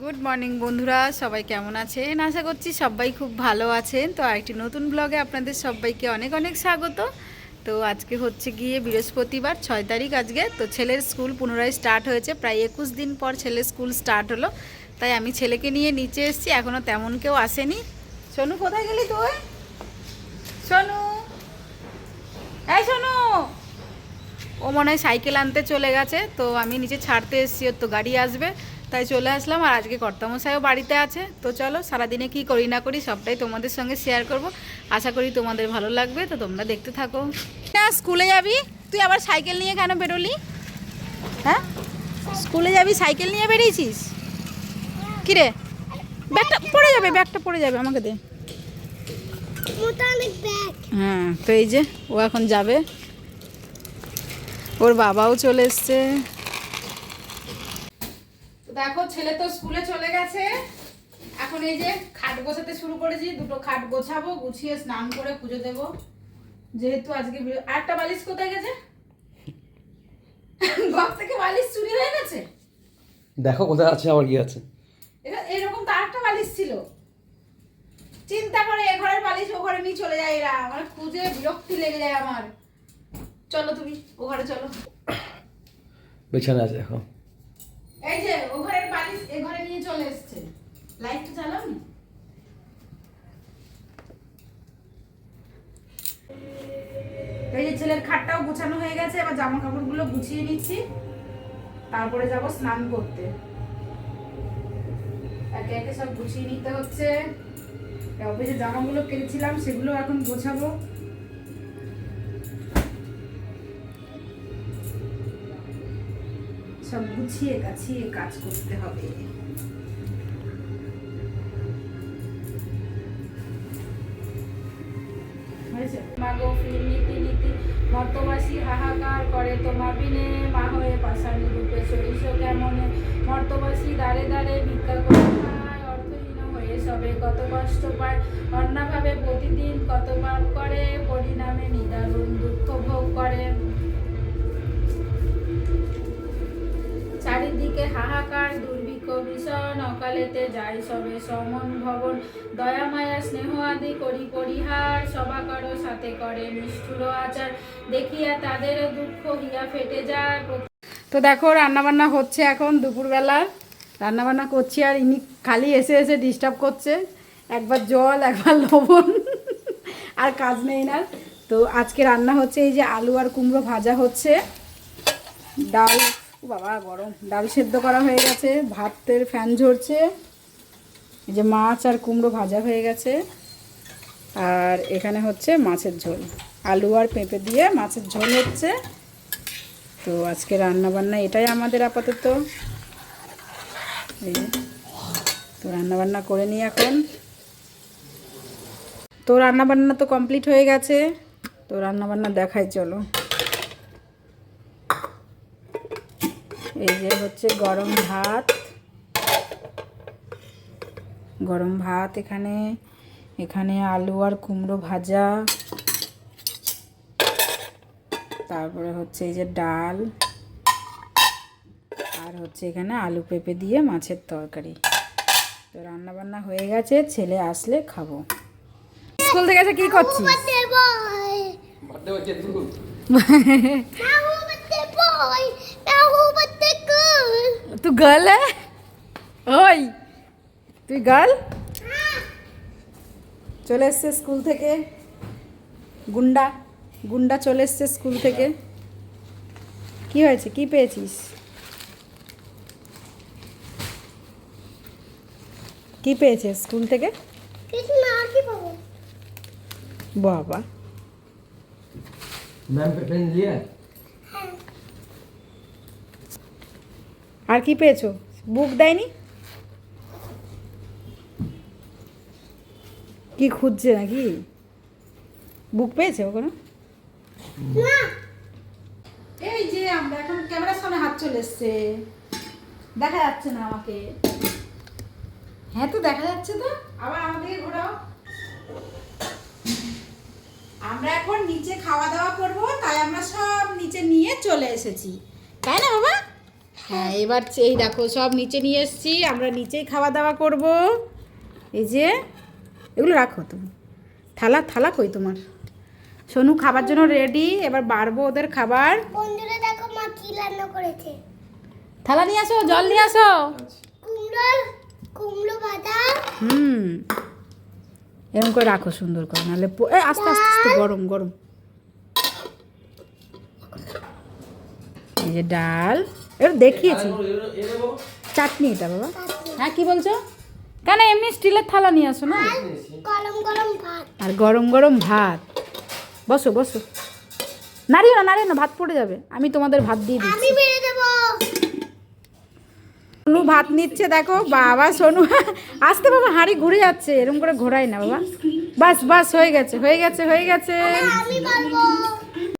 Good morning বন্ধুরা, সবাই কেমন আছেন? আশা করছি সবাই খুব ভালো আছেন। তো আরেকটি নতুন ব্লগে আপনাদের সবাইকে অনেক অনেক স্বাগত। তো আজকে হচ্ছে গিয়ে বৃহস্পতিবার 6 তারিখ আজকে। তো ছেলের স্কুল পুনরায় স্টার্ট হয়েছে, প্রায় 21 দিন পর ছেলের স্কুল স্টার্ট হলো। তাই আমি ছেলেকে নিয়ে নিচে এসেছি, এখনও তেমন কেউ আসেনি। সোনু কোথায় গেলি তুই? সোনু, এই সোনু, ও মনে হয় সাইকেল আনতে চলে গেছে। তো আমি নিচে ছাড়তে এসেছি, ওর তো গাড়ি আসবে, তাই চলে আসলাম। আর আজকে কর্তামশাইও বাড়িতে আছে। তো চলো সারাদিনে কি করি না করি সবটাই তোমাদের সঙ্গে শেয়ার করব। আশা করি তোমাদের ভালো লাগবে, তো তোমরা দেখতে থাকো। না, স্কুলে যাবি? তুই আবার সাইকেল নিয়ে কেন বেরোলি? হ্যাঁ, স্কুলে যাবি সাইকেল নিয়ে বেরিয়েছিস? কিরে, ব্যাগটা পড়ে যাবে, ব্যাগটা পড়ে যাবে, আমাকে দে। হ্যাঁ, তো এই যে ও এখন যাবে, ওর বাবাও চলে এসছে। দেখো ছেলে তো স্কুলে চলে গেছে। এখন এই যে খাট গোছাতে শুরু করেছি, দুটো খাট গোছাবো, গুছিয়ে স্নান করে পুজো দেবো। যেহেতু আজকে একটা বালিশ কোথায় গেছে? ঘর থেকে বালিশ চুরি হয়ে গেছে। দেখো কোথায় আছে, আবার কি আছে। এটা এরকম তো আরেকটা বালিশ ছিল। চিন্তা করে এ ঘরের বালিশ ও ঘরে নিয়ে চলে যায় এরা, আমার খুঁজে বিরক্তি লেগে যায় আমার। চলো তুমি ও ঘরে চলো। বিছানা আছে এখন। এই যে ও ঘরের বালিশ এ ঘরে নিয়ে চলে এসেছে। লাইটটা চালাও নি। এই যে ছেলের খাটটাও গোছানো হয়ে গেছে, এবার জামা কাপড়গুলো গুছিয়ে নিচ্ছি, তারপরে যাব স্নান করতে। একে একে সব গুছিয়ে নিতে হচ্ছে। অফিসে জামাগুলো কেটেছিলাম সেগুলো এখন গোছাবো। সব গুছিয়ে গাছিয়ে কাজ করতে হবে। মাগো ফির নীতি নীতি মর্তবাসী হাহাকার করে তোমা বিনে, মা হয়ে পাষাণী রূপে চলিস কেমনে, মর্তবাসী দাঁড়ে দাঁড়ে ভিক্ষা করে খায়, অর্থহীন হয়ে সবে কত কষ্ট পায়, অন্যভাবে প্রতিদিন কত পাপ করে, পরিণামে নিদারুণ দুঃখ ভোগ করে। চারিদিকে হাহাকার দুর্ভিক্ষ ভীষণ, অকালেতে যায় সবে সমন ভবন, দয়া মায়া স্নেহ আদি করি পরিহার, সবা করো সাথে করে নিষ্ঠুর আচার, দেখিয়া তাদের দুঃখ হিয়া ফেটে যায়। তো দেখো রান্নাবান্না হচ্ছে এখন দুপুরবেলা, রান্নাবান্না করছি, আর ইনি খালি এসে এসে ডিস্টার্ব করছে, একবার জল একবার লবণ, আর কাজ নেই না। তো আজকে রান্না হচ্ছে এই যে আলু আর কুমড়ো ভাজা হচ্ছে, ডাল, ও বাবা গরম, ডাল সেদ্ধ করা হয়ে গেছে, ভাতের ফ্যান ঝরছে, এই যে মাছ আর কুমড়ো ভাজা হয়ে গেছে, আর এখানে হচ্ছে মাছের ঝোল, আলু আর পেঁপে দিয়ে মাছের ঝোল হচ্ছে। তো আজকে রান্নাবান্না এটাই আমাদের আপাতত। এই তো রান্নাবান্না করে নিই এখন। তো রান্নাবান্না তো কমপ্লিট হয়ে গেছে, তো রান্নাবান্না দেখাই চলো। এই যে হচ্ছে গরম ভাত, গরম ভাত, এখানে এখানে আলু আর কুমড়ো ভাজা, তারপরে হচ্ছে এই যে ডাল, আর হচ্ছে এখানে আলু পেঁপে দিয়ে মাছের তরকারি। তো রান্না বান্না হয়ে গেছে, ছেলে আসলে খাবো। স্কুল থেকে এসে কি করছিস? তুই গার্ল? ওই তুই গার্ল? চলে এসছে স্কুল থেকে গুন্ডা, গুন্ডা চলে এসছে স্কুল থেকে। কি হয়েছে, কি পেয়েছিস? কি পেয়েছে স্কুল থেকে? বাবা, আর কি পেয়েছো? বুক দেয়নি? কি খুঁজছে নাকি? বুক পেয়েছে ওখানে? এই যে আমরা এখন ক্যামেরার সামনে হাত চলে এসছে, দেখা যাচ্ছে না আমাকে। হ্যাঁ তো দেখা যাচ্ছে তো, আবার আমাদেরকে ঘোরাও। আমরা এখন নিচে খাওয়া দাওয়া করবো, তাই আমরা সব নিচে নিয়ে চলে এসেছি, তাই না বাবা? হ্যাঁ এবার এই দেখো সব নিচে নিয়ে এসেছি, আমরা নিচেই খাওয়া দাওয়া করব। এই যে এগুলো রাখো তুমি, থালা থালা কই তোমার? সোনু খাবার জন্য রেডি, এবার বাড়বো ওদের খাবার। বন্ধুরা দেখো মা কি রান্না করেছে। থালা নিয়ে আসো, জল নিয়ে আসো। কুমড়ো ভাজা। এরকম করে রাখো সুন্দর করে, নাহলে আস্তে আস্তে আস্তে গরম গরম। এই যে ডাল, এবার দেখিয়েছি। চাটনি এটা বাবা। হ্যাঁ কি বলছো? কেন এমনি স্টিলের থালা নিয়ে আসো না। গরম গরম ভাত। আর গরম গরম ভাত। বসো বসো, নাড়িও না নাড়িও না, ভাত পড়ে যাবে। আমি তোমাদের ভাত দিয়ে দিচ্ছি। আমি বেড়ে দেবো। সোনু ভাত নিচ্ছে দেখো, বাবা সোনু আস্তে বাবা, হাঁড়ি ঘুরে যাচ্ছে, এরকম করে ঘোরাই না বাবা। বাস বাস, হয়ে গেছে হয়ে গেছে হয়ে গেছে। আমি পারবো।